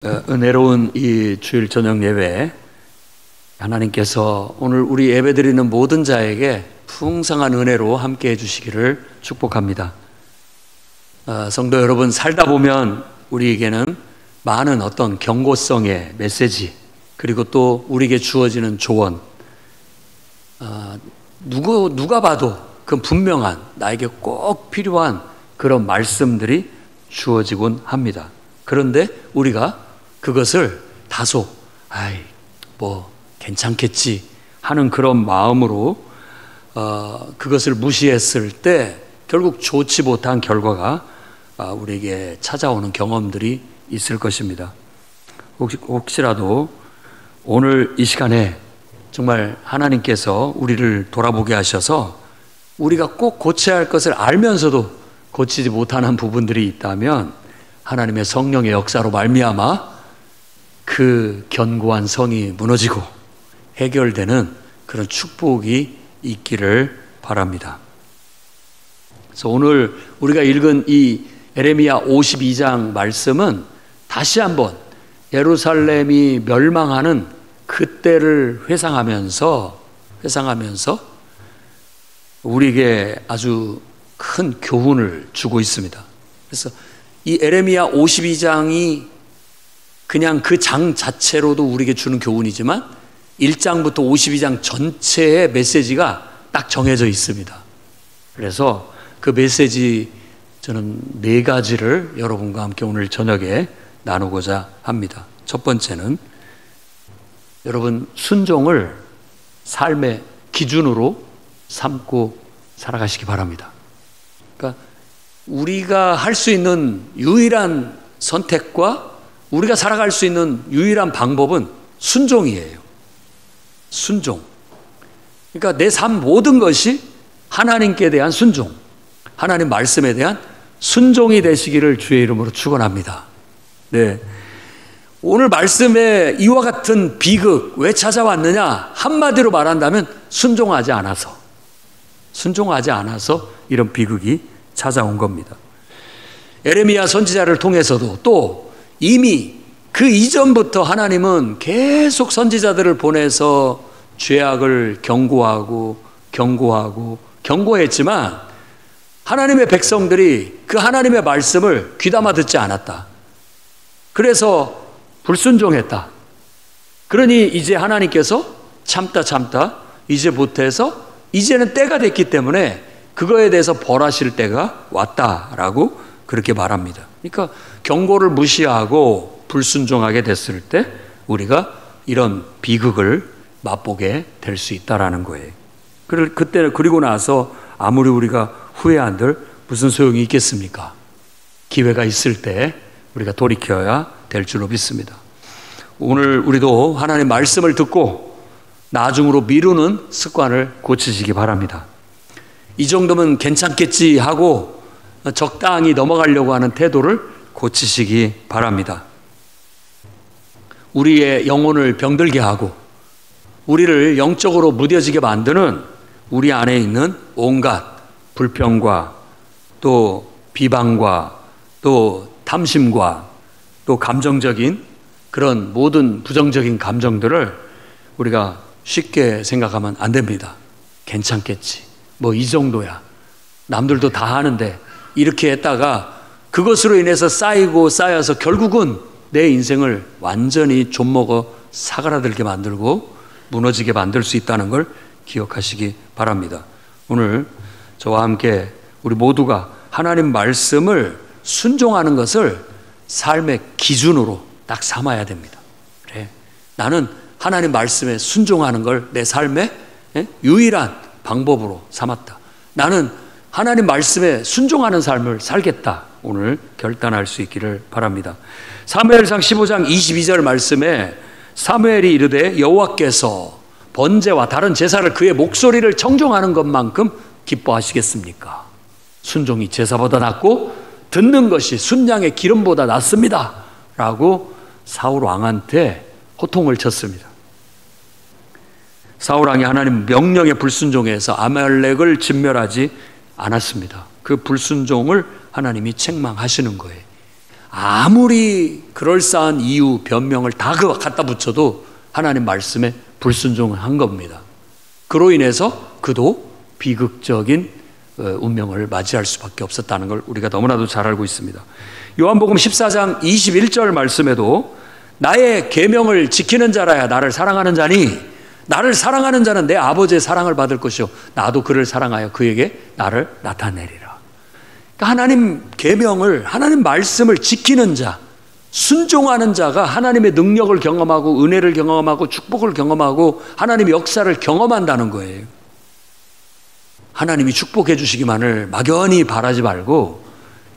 은혜로운 이 주일 저녁 예배, 하나님께서 오늘 우리 예배드리는 모든 자에게 풍성한 은혜로 함께 해주시기를 축복합니다. 성도 여러분, 살다 보면 우리에게는 많은 어떤 경고성의 메시지, 그리고 또 우리에게 주어지는 조언, 누가 봐도 그 분명한, 나에게 꼭 필요한 그런 말씀들이 주어지곤 합니다. 그런데 우리가 그것을 다소 괜찮겠지 하는 그런 마음으로 그것을 무시했을 때 결국 좋지 못한 결과가 우리에게 찾아오는 경험들이 있을 것입니다. 혹시라도 오늘 이 시간에 정말 하나님께서 우리를 돌아보게 하셔서 우리가 꼭 고쳐야 할 것을 알면서도 고치지 못하는 부분들이 있다면 하나님의 성령의 역사로 말미암아 그 견고한 성이 무너지고 해결되는 그런 축복이 있기를 바랍니다. 그래서 오늘 우리가 읽은 이 에레미야 52장 말씀은 다시 한번 예루살렘이 멸망하는 그때를 회상하면서 우리에게 아주 큰 교훈을 주고 있습니다. 그래서 이 에레미야 52장이 그냥 그 장 자체로도 우리에게 주는 교훈이지만 1장부터 52장 전체의 메시지가 딱 정해져 있습니다. 그래서 그 메시지 저는 4가지를 여러분과 함께 오늘 저녁에 나누고자 합니다. 첫 번째는 여러분, 순종을 삶의 기준으로 삼고 살아가시기 바랍니다. 그러니까 우리가 할 수 있는 유일한 선택과 우리가 살아갈 수 있는 유일한 방법은 순종이에요. 순종. 그러니까 내 삶 모든 것이 하나님께 대한 순종, 하나님 말씀에 대한 순종이 되시기를 주의 이름으로 축원합니다. 네. 오늘 말씀에 이와 같은 비극 왜 찾아왔느냐? 한마디로 말한다면 순종하지 않아서 이런 비극이 찾아온 겁니다. 에레미야 선지자를 통해서도 또 이미 그 이전부터 하나님은 계속 선지자들을 보내서 죄악을 경고했지만 하나님의 백성들이 그 하나님의 말씀을 귀담아 듣지 않았다. 그래서 불순종했다. 그러니 이제 하나님께서 참다 이제 못해서 이제는 때가 됐기 때문에 그거에 대해서 벌하실 때가 왔다라고 그렇게 말합니다. 그러니까 경고를 무시하고 불순종하게 됐을 때 우리가 이런 비극을 맛보게 될 수 있다라는 거예요. 그리고 나서 아무리 우리가 후회한들 무슨 소용이 있겠습니까? 기회가 있을 때 우리가 돌이켜야 될 줄로 믿습니다. 오늘 우리도 하나님의 말씀을 듣고 나중으로 미루는 습관을 고치시기 바랍니다. 이 정도면 괜찮겠지 하고 적당히 넘어가려고 하는 태도를 고치시기 바랍니다. 우리의 영혼을 병들게 하고 우리를 영적으로 무뎌지게 만드는 우리 안에 있는 온갖 불평과 또 비방과 또 탐심과 또 감정적인 그런 모든 부정적인 감정들을 우리가 쉽게 생각하면 안 됩니다. 괜찮겠지. 이 정도야. 남들도 다 하는데 이렇게 했다가 그것으로 인해서 쌓여서 결국은 내 인생을 완전히 좀먹어 사그라들게 만들고 무너지게 만들 수 있다는 걸 기억하시기 바랍니다. 오늘 저와 함께 우리 모두가 하나님 말씀을 순종하는 것을 삶의 기준으로 딱 삼아야 됩니다. 그래, 나는 하나님 말씀에 순종하는 걸 내 삶의 유일한 방법으로 삼았다. 나는 하나님 말씀에 순종하는 삶을 살겠다. 오늘 결단할 수 있기를 바랍니다. 사무엘상 15장 22절 말씀에 사무엘이 이르되 여호와께서 번제와 다른 제사를 그의 목소리를 청종하는 것만큼 기뻐하시겠습니까? 순종이 제사보다 낫고 듣는 것이 순양의 기름보다 낫습니다. 라고 사울 왕한테 호통을 쳤습니다. 사울 왕이 하나님 명령에 불순종해서 아말렉을 진멸하지 않았습니다. 그 불순종을 하나님이 책망하시는 거예요. 아무리 그럴싸한 이유, 변명을 다 갖다 붙여도 하나님 말씀에 불순종한 겁니다. 그로 인해서 그도 비극적인 운명을 맞이할 수밖에 없었다는 걸 우리가 너무나도 잘 알고 있습니다. 요한복음 14장 21절 말씀에도 나의 계명을 지키는 자라야 나를 사랑하는 자니 나를 사랑하는 자는 내 아버지의 사랑을 받을 것이요 나도 그를 사랑하여 그에게 나를 나타내리라. 그러니까 하나님 계명을, 하나님 말씀을 지키는 자, 순종하는 자가 하나님의 능력을 경험하고 은혜를 경험하고 축복을 경험하고 하나님의 역사를 경험한다는 거예요. 하나님이 축복해 주시기만을 막연히 바라지 말고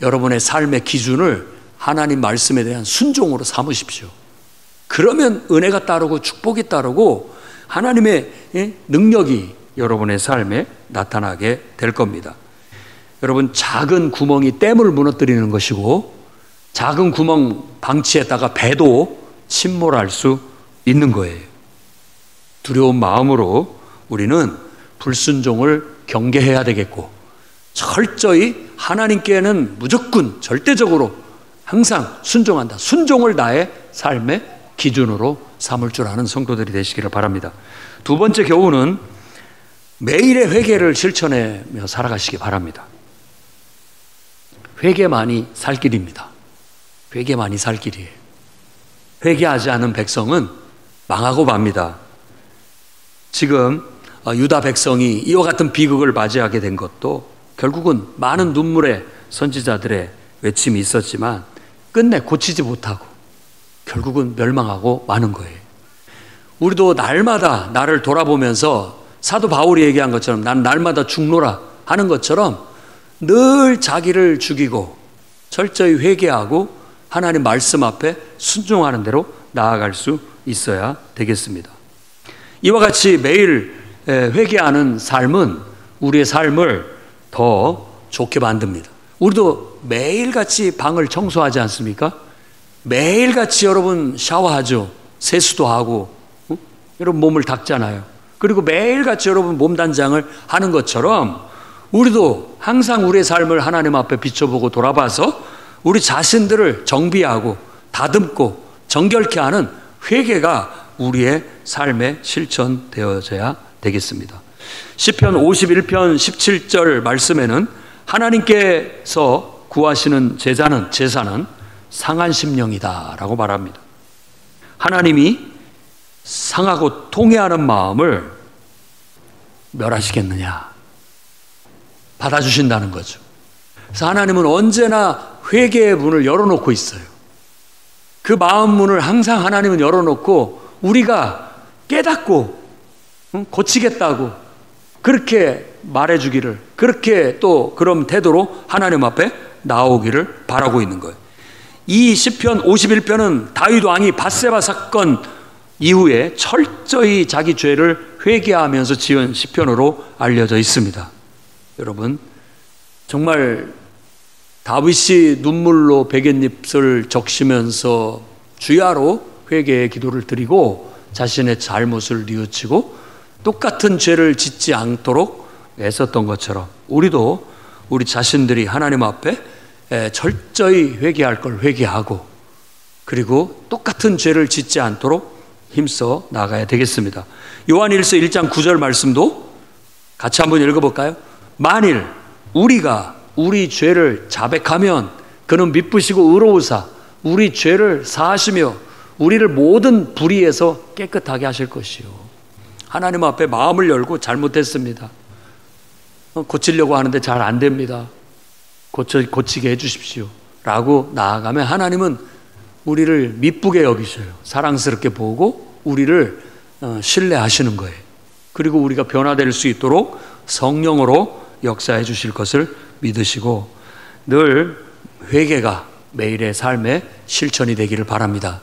여러분의 삶의 기준을 하나님 말씀에 대한 순종으로 삼으십시오. 그러면 은혜가 따르고 축복이 따르고 하나님의 능력이 여러분의 삶에 나타나게 될 겁니다. 여러분, 작은 구멍이 댐을 무너뜨리는 것이고 작은 구멍 방치했다가 배도 침몰할 수 있는 거예요. 두려운 마음으로 우리는 불순종을 경계해야 되겠고 철저히 하나님께는 무조건 절대적으로 항상 순종한다. 순종을 나의 삶의 기준으로 삼을 줄 아는 성도들이 되시기를 바랍니다. 두 번째 교훈은 매일의 회개를 실천하며 살아가시기 바랍니다. 회개만이 살 길입니다. 회개만이 살 길이에요. 회개하지 않은 백성은 망하고 맙니다. 지금 유다 백성이 이와 같은 비극을 맞이하게 된 것도 결국은 많은 눈물의 선지자들의 외침이 있었지만 끝내 고치지 못하고 결국은 멸망하고 마는 거예요. 우리도 날마다 나를 돌아보면서 사도 바울이 얘기한 것처럼 난 날마다 죽노라 하는 것처럼 늘 자기를 죽이고 철저히 회개하고 하나님 말씀 앞에 순종하는 대로 나아갈 수 있어야 되겠습니다. 이와 같이 매일 회개하는 삶은 우리의 삶을 더 좋게 만듭니다. 우리도 매일같이 방을 청소하지 않습니까? 매일같이 여러분 샤워하죠. 세수도 하고 여러분 몸을 닦잖아요. 그리고 매일같이 여러분 몸단장을 하는 것처럼 우리도 항상 우리의 삶을 하나님 앞에 비춰보고 돌아봐서 우리 자신들을 정비하고 다듬고 정결케 하는 회개가 우리의 삶에 실천되어져야 되겠습니다. 시편 51편 17절 말씀에는 하나님께서 구하시는 제사는 상한 심령이다 라고 말합니다. 하나님이 상하고 통회하는 마음을 멸하시겠느냐? 받아주신다는 거죠. 그래서 하나님은 언제나 회개의 문을 열어놓고 있어요. 그 마음 문을 항상 하나님은 열어놓고 우리가 깨닫고 고치겠다고 그렇게 말해주기를, 그렇게 또 그런 태도로 하나님 앞에 나오기를 바라고 있는 거예요. 이 시편 51편은 다윗 왕이 밧세바 사건 이후에 철저히 자기 죄를 회개하면서 지은 시편으로 알려져 있습니다. 여러분, 정말 다윗이 눈물로 베갯잎을 적시면서 주야로 회개의 기도를 드리고 자신의 잘못을 뉘우치고 똑같은 죄를 짓지 않도록 애썼던 것처럼 우리도 우리 자신들이 하나님 앞에 철저히 회개할 걸 회개하고 그리고 똑같은 죄를 짓지 않도록 힘써 나가야 되겠습니다. 요한일서 1장 9절 말씀도 같이 한번 읽어볼까요? 만일 우리가 우리 죄를 자백하면 그는 미쁘시고 의로우사 우리 죄를 사하시며 우리를 모든 불의에서 깨끗하게 하실 것이요. 하나님 앞에 마음을 열고 잘못했습니다. 고치려고 하는데 잘 안 됩니다. 고치게 해주십시오 라고 나아가면 하나님은 우리를 미쁘게 여기셔요. 사랑스럽게 보고 우리를 신뢰하시는 거예요. 그리고 우리가 변화될 수 있도록 성령으로 역사해 주실 것을 믿으시고 늘 회개가 매일의 삶의 실천이 되기를 바랍니다.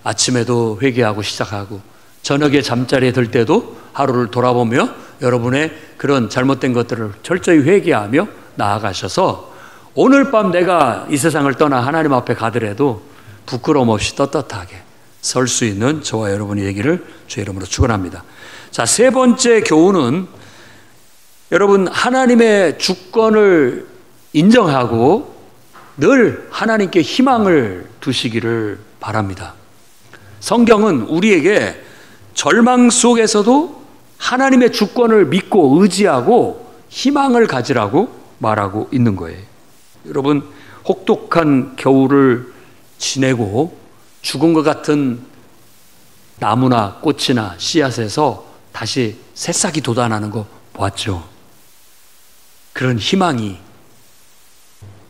아침에도 회개하고 시작하고 저녁에 잠자리에 들 때도 하루를 돌아보며 여러분의 그런 잘못된 것들을 철저히 회개하며 나아가셔서 오늘 밤 내가 이 세상을 떠나 하나님 앞에 가더라도 부끄러움 없이 떳떳하게 설 수 있는 저와 여러분이 되기를 주의 이름으로 축원합니다. 자, 세 번째 교훈은 여러분 하나님의 주권을 인정하고 늘 하나님께 희망을 두시기를 바랍니다. 성경은 우리에게 절망 속에서도 하나님의 주권을 믿고 의지하고 희망을 가지라고 말하고 있는 거예요. 여러분, 혹독한 겨울을 지내고 죽은 것 같은 나무나 꽃이나 씨앗에서 다시 새싹이 돋아나는 거 보았죠. 그런 희망이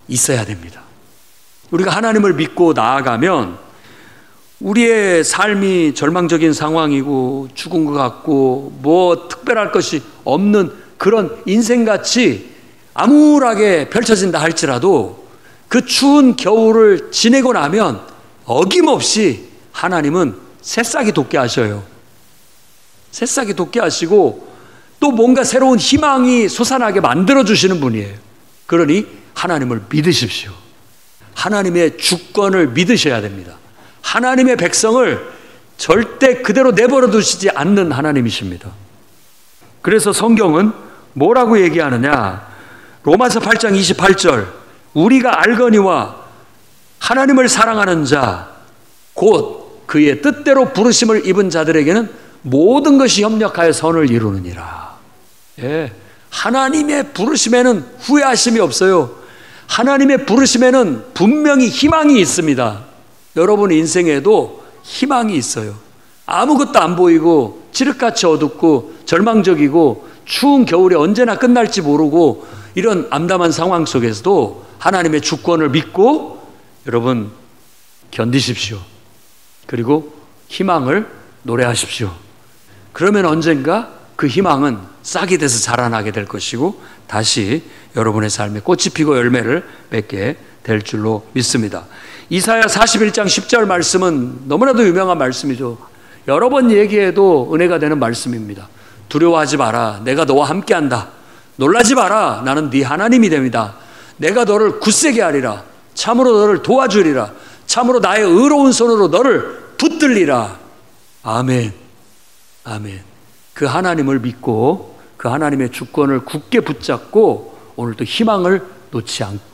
있어야 됩니다. 우리가 하나님을 믿고 나아가면 우리의 삶이 절망적인 상황이고 죽은 것 같고 뭐 특별할 것이 없는 그런 인생같이 암울하게 펼쳐진다 할지라도 그 추운 겨울을 지내고 나면 어김없이 하나님은 새싹이 돋게 하셔요. 새싹이 돋게 하시고 또 뭔가 새로운 희망이 솟아나게 만들어주시는 분이에요. 그러니 하나님을 믿으십시오. 하나님의 주권을 믿으셔야 됩니다. 하나님의 백성을 절대 그대로 내버려 두시지 않는 하나님이십니다. 그래서 성경은 뭐라고 얘기하느냐? 로마서 8장 28절, 우리가 알거니와 하나님을 사랑하는 자 곧 그의 뜻대로 부르심을 입은 자들에게는 모든 것이 협력하여 선을 이루느니라. 예, 하나님의 부르심에는 후회하심이 없어요. 하나님의 부르심에는 분명히 희망이 있습니다. 여러분 인생에도 희망이 있어요. 아무것도 안 보이고 칠흑같이 어둡고 절망적이고 추운 겨울이 언제나 끝날지 모르고 이런 암담한 상황 속에서도 하나님의 주권을 믿고 여러분 견디십시오. 그리고 희망을 노래하십시오. 그러면 언젠가 그 희망은 싹이 돼서 자라나게 될 것이고 다시 여러분의 삶에 꽃이 피고 열매를 맺게 될 줄로 믿습니다. 이사야 41장 10절 말씀은 너무나도 유명한 말씀이죠. 여러 번 얘기해도 은혜가 되는 말씀입니다. 두려워하지 마라. 내가 너와 함께한다. 놀라지 마라. 나는 네 하나님이 됩니다. 내가 너를 굳세게 하리라. 참으로 너를 도와주리라. 참으로 나의 의로운 손으로 너를 붙들리라. 아멘. 아멘. 그 하나님을 믿고 그 하나님의 주권을 굳게 붙잡고 오늘도 희망을 놓지 않고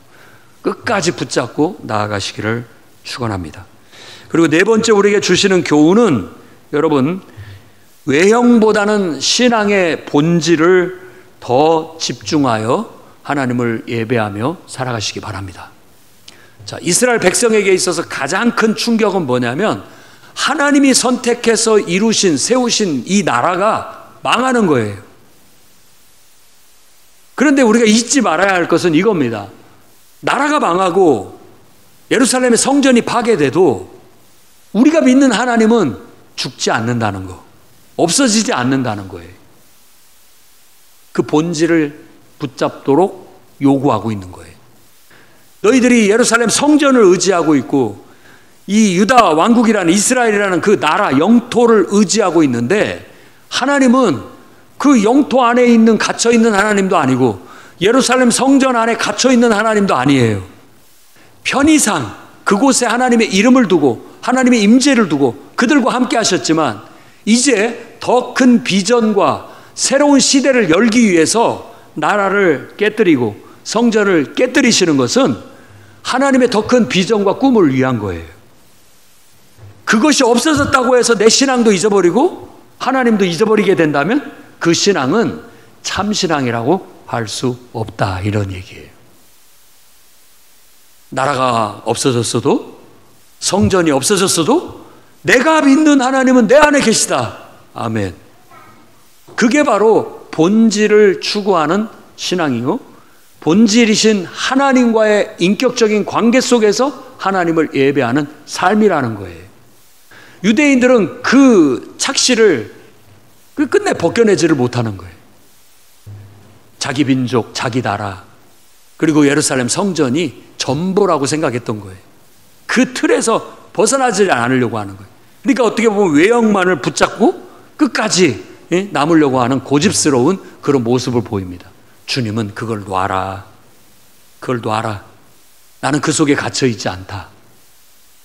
끝까지 붙잡고 나아가시기를 축원합니다. 그리고 네 번째 우리에게 주시는 교훈은 여러분 외형보다는 신앙의 본질을 더 집중하여 하나님을 예배하며 살아가시기 바랍니다. 자, 이스라엘 백성에게 있어서 가장 큰 충격은 뭐냐면 하나님이 선택해서 이루신 세우신 이 나라가 망하는 거예요. 그런데 우리가 잊지 말아야 할 것은 이겁니다. 나라가 망하고 예루살렘의 성전이 파괴돼도 우리가 믿는 하나님은 죽지 않는다는 거, 없어지지 않는다는 거예요. 그 본질을 붙잡도록 요구하고 있는 거예요. 너희들이 예루살렘 성전을 의지하고 있고 이 유다 왕국이라는 이스라엘이라는 그 나라 영토를 의지하고 있는데 하나님은 그 영토 안에 있는 갇혀있는 하나님도 아니고 예루살렘 성전 안에 갇혀있는 하나님도 아니에요. 편의상 그곳에 하나님의 이름을 두고 하나님의 임재를 두고 그들과 함께 하셨지만 이제 더 큰 비전과 새로운 시대를 열기 위해서 나라를 깨뜨리고 성전을 깨뜨리시는 것은 하나님의 더 큰 비전과 꿈을 위한 거예요. 그것이 없어졌다고 해서 내 신앙도 잊어버리고 하나님도 잊어버리게 된다면 그 신앙은 참신앙이라고 할 수 없다, 이런 얘기예요. 나라가 없어졌어도 성전이 없어졌어도 내가 믿는 하나님은 내 안에 계시다. 아멘. 그게 바로 본질을 추구하는 신앙이고 본질이신 하나님과의 인격적인 관계 속에서 하나님을 예배하는 삶이라는 거예요. 유대인들은 그 착시를 끝내 벗겨내지를 못하는 거예요. 자기 민족, 자기 나라, 그리고 예루살렘 성전이 전부라고 생각했던 거예요. 그 틀에서 벗어나지 않으려고 하는 거예요. 그러니까 어떻게 보면 외형만을 붙잡고 끝까지 남으려고 하는 고집스러운 그런 모습을 보입니다. 주님은 그걸 놔라. 그걸 놔라. 나는 그 속에 갇혀있지 않다.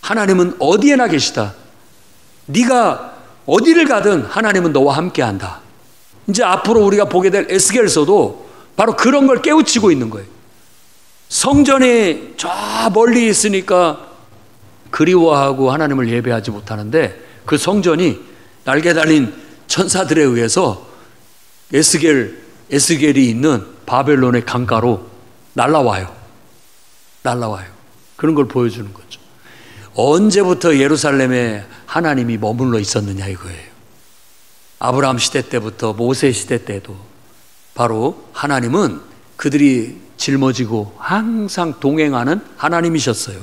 하나님은 어디에나 계시다. 네가 어디를 가든 하나님은 너와 함께한다. 이제 앞으로 우리가 보게 될 에스겔서도 바로 그런 걸 깨우치고 있는 거예요. 성전이 저 멀리 있으니까 그리워하고 하나님을 예배하지 못하는데 그 성전이 날개 달린 천사들에 의해서 에스겔이 있는 바벨론의 강가로 날아와요. 그런 걸 보여주는 거죠. 언제부터 예루살렘에 하나님이 머물러 있었느냐 이거예요. 아브라함 시대 때부터 모세 시대 때도 바로 하나님은 그들이 짊어지고 항상 동행하는 하나님이셨어요.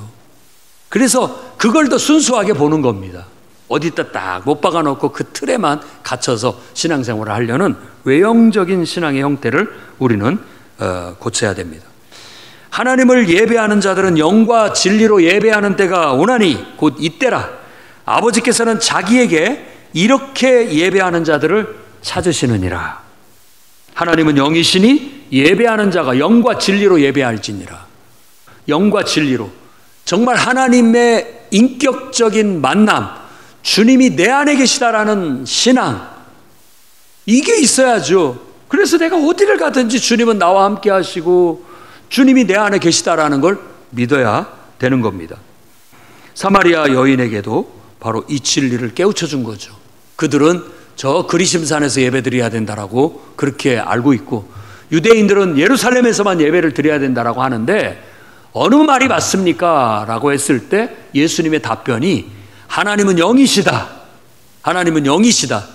그래서 그걸 더 순수하게 보는 겁니다. 어디다 딱 못 박아놓고 그 틀에만 갇혀서 신앙생활을 하려는 외형적인 신앙의 형태를 우리는 고쳐야 됩니다. 하나님을 예배하는 자들은 영과 진리로 예배하는 때가 오나니 곧 이때라. 아버지께서는 자기에게 이렇게 예배하는 자들을 찾으시느니라. 하나님은 영이시니 예배하는 자가 영과 진리로 예배할지니라. 영과 진리로 정말 하나님의 인격적인 만남, 주님이 내 안에 계시다라는 신앙, 이게 있어야죠. 그래서 내가 어디를 가든지 주님은 나와 함께 하시고 주님이 내 안에 계시다라는 걸 믿어야 되는 겁니다. 사마리아 여인에게도 바로 이 진리를 깨우쳐 준 거죠. 그들은 저 그리심산에서 예배드려야 된다라고 그렇게 알고 있고, 유대인들은 예루살렘에서만 예배를 드려야 된다라고 하는데 어느 말이 맞습니까? 라고 했을 때 예수님의 답변이 하나님은 영이시다. 하나님은 영이시다.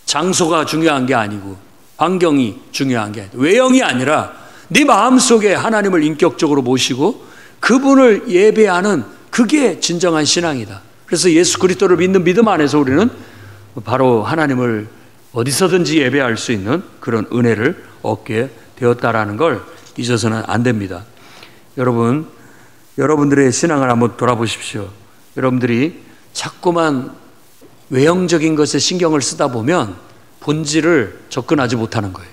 장소가 중요한 게 아니고 환경이 중요한 게 아니고 외형이 아니라 네 마음속에 하나님을 인격적으로 모시고 그분을 예배하는, 그게 진정한 신앙이다. 그래서 예수 그리스도를 믿는 믿음 안에서 우리는 바로 하나님을 어디서든지 예배할 수 있는 그런 은혜를 얻게 되었다라는 걸 잊어서는 안 됩니다. 여러분들의 신앙을 한번 돌아보십시오. 여러분들이 자꾸만 외형적인 것에 신경을 쓰다 보면 본질을 접근하지 못하는 거예요.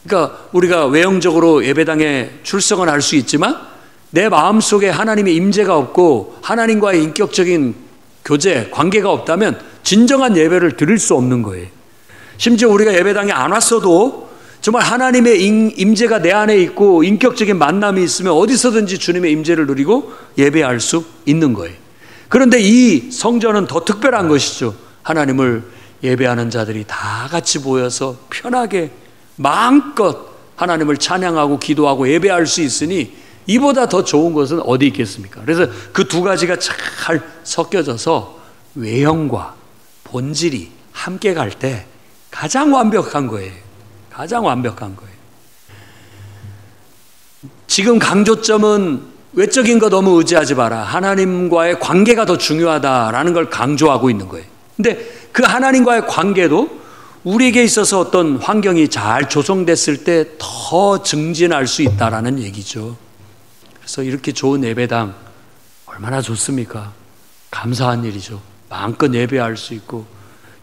그러니까 우리가 외형적으로 예배당에 출석은 할 수 있지만 내 마음속에 하나님의 임재가 없고 하나님과의 인격적인 교제, 관계가 없다면 진정한 예배를 드릴 수 없는 거예요. 심지어 우리가 예배당에 안 왔어도 정말 하나님의 임재가 내 안에 있고 인격적인 만남이 있으면 어디서든지 주님의 임재를 누리고 예배할 수 있는 거예요. 그런데 이 성전은 더 특별한 것이죠. 하나님을 예배하는 자들이 다 같이 모여서 편하게 마음껏 하나님을 찬양하고 기도하고 예배할 수 있으니 이보다 더 좋은 것은 어디 있겠습니까? 그래서 그 두 가지가 잘 섞여져서 외형과 본질이 함께 갈 때 가장 완벽한 거예요. 가장 완벽한 거예요. 지금 강조점은 외적인 거 너무 의지하지 마라. 하나님과의 관계가 더 중요하다라는 걸 강조하고 있는 거예요. 근데 그 하나님과의 관계도 우리에게 있어서 어떤 환경이 잘 조성됐을 때 더 증진할 수 있다라는 얘기죠. 그래서 이렇게 좋은 예배당 얼마나 좋습니까? 감사한 일이죠. 마음껏 예배할 수 있고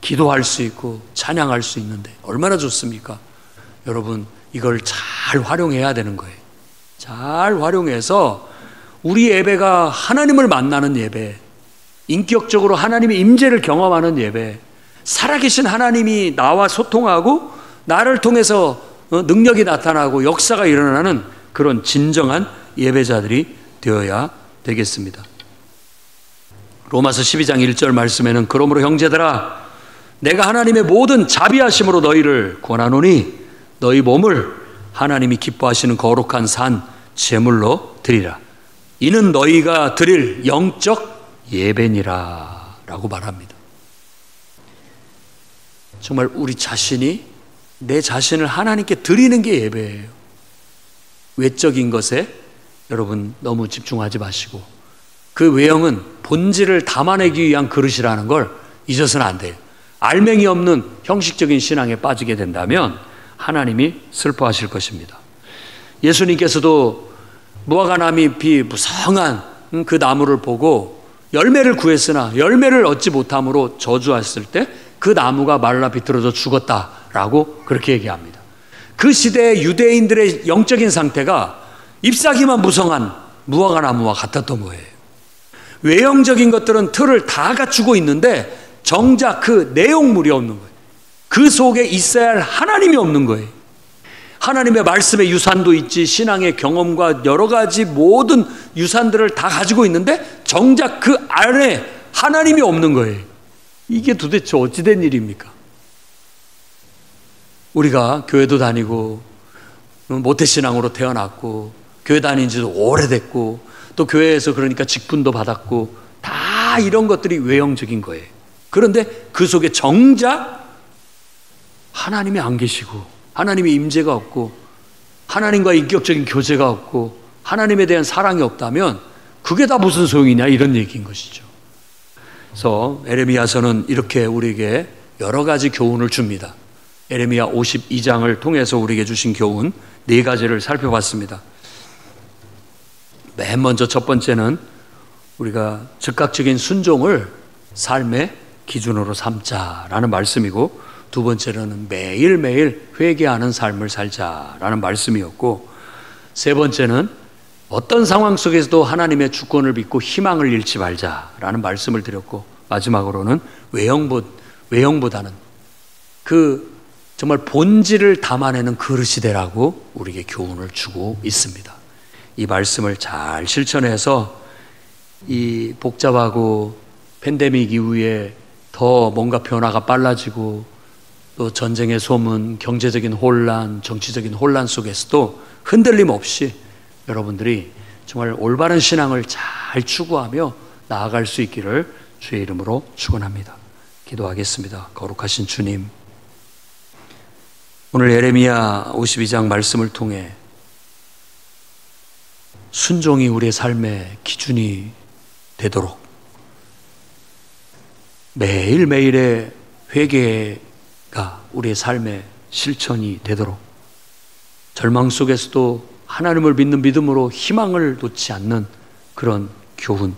기도할 수 있고 찬양할 수 있는데 얼마나 좋습니까? 여러분, 이걸 잘 활용해야 되는 거예요. 잘 활용해서 우리 예배가 하나님을 만나는 예배, 인격적으로 하나님의 임재를 경험하는 예배, 살아계신 하나님이 나와 소통하고 나를 통해서 능력이 나타나고 역사가 일어나는 그런 진정한 예배자들이 되어야 되겠습니다. 로마서 12장 1절 말씀에는 그러므로 형제들아 내가 하나님의 모든 자비하심으로 너희를 권하노니 너희 몸을 하나님이 기뻐하시는 거룩한 산 제물로 드리라. 이는 너희가 드릴 영적 예배니라 라고 말합니다. 정말 우리 자신이 내 자신을 하나님께 드리는 게 예배예요. 외적인 것에 여러분 너무 집중하지 마시고 그 외형은 본질을 담아내기 위한 그릇이라는 걸 잊어서는 안 돼요. 알맹이 없는 형식적인 신앙에 빠지게 된다면 하나님이 슬퍼하실 것입니다. 예수님께서도 무화과나무잎이 무성한 그 나무를 보고 열매를 구했으나 열매를 얻지 못함으로 저주했을 때 그 나무가 말라 비틀어져 죽었다라고 그렇게 얘기합니다. 그 시대의 유대인들의 영적인 상태가 잎사귀만 무성한 무화과나무와 같았던 거예요. 외형적인 것들은 틀을 다 갖추고 있는데 정작 그 내용물이 없는 거예요. 그 속에 있어야 할 하나님이 없는 거예요. 하나님의 말씀의 유산도 있지, 신앙의 경험과 여러 가지 모든 유산들을 다 가지고 있는데 정작 그 안에 하나님이 없는 거예요. 이게 도대체 어찌된 일입니까? 우리가 교회도 다니고 모태신앙으로 태어났고 교회 다닌 지도 오래됐고 또 교회에서 그러니까 직분도 받았고 다 이런 것들이 외형적인 거예요. 그런데 그 속에 정작 하나님이 안 계시고 하나님의 임재가 없고 하나님과 인격적인 교제가 없고 하나님에 대한 사랑이 없다면 그게 다 무슨 소용이냐, 이런 얘기인 것이죠. 그래서 에레미야서는 이렇게 우리에게 여러 가지 교훈을 줍니다. 에레미야 52장을 통해서 우리에게 주신 교훈 4가지를 살펴봤습니다. 맨 먼저 첫 번째는 우리가 즉각적인 순종을 삶의 기준으로 삼자라는 말씀이고, 두 번째로는 매일매일 회개하는 삶을 살자라는 말씀이었고, 세 번째는 어떤 상황 속에서도 하나님의 주권을 믿고 희망을 잃지 말자라는 말씀을 드렸고, 마지막으로는 외형보다는 그 정말 본질을 담아내는 그릇이 되라고 우리에게 교훈을 주고 있습니다. 이 말씀을 잘 실천해서 이 복잡하고 팬데믹 이후에 더 뭔가 변화가 빨라지고 또 전쟁의 소문, 경제적인 혼란, 정치적인 혼란 속에서도 흔들림 없이 여러분들이 정말 올바른 신앙을 잘 추구하며 나아갈 수 있기를 주의 이름으로 축원합니다. 기도하겠습니다. 거룩하신 주님, 오늘 예레미야 52장 말씀을 통해 순종이 우리의 삶의 기준이 되도록, 매일매일의 회개가 우리의 삶의 실천이 되도록, 절망 속에서도 하나님을 믿는 믿음으로 희망을 놓지 않는 그런 교훈,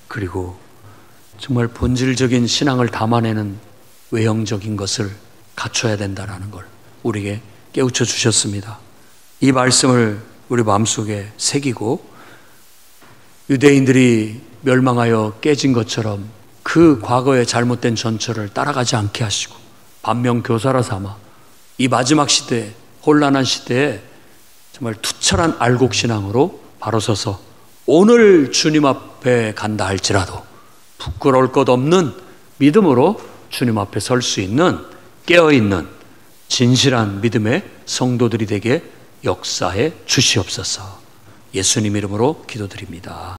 그리고 정말 본질적인 신앙을 담아내는 외형적인 것을 갖춰야 된다는 걸 우리에게 깨우쳐 주셨습니다. 이 말씀을 우리 마음속에 새기고 유대인들이 멸망하여 깨진 것처럼 그 과거의 잘못된 전철을 따라가지 않게 하시고 반면교사라 삼아 이 마지막 시대에, 혼란한 시대에 정말 투철한 알곡신앙으로 바로 서서 오늘 주님 앞에 간다 할지라도 부끄러울 것 없는 믿음으로 주님 앞에 설 수 있는 깨어있는 진실한 믿음의 성도들이 되게 역사해 주시옵소서. 예수님 이름으로 기도드립니다.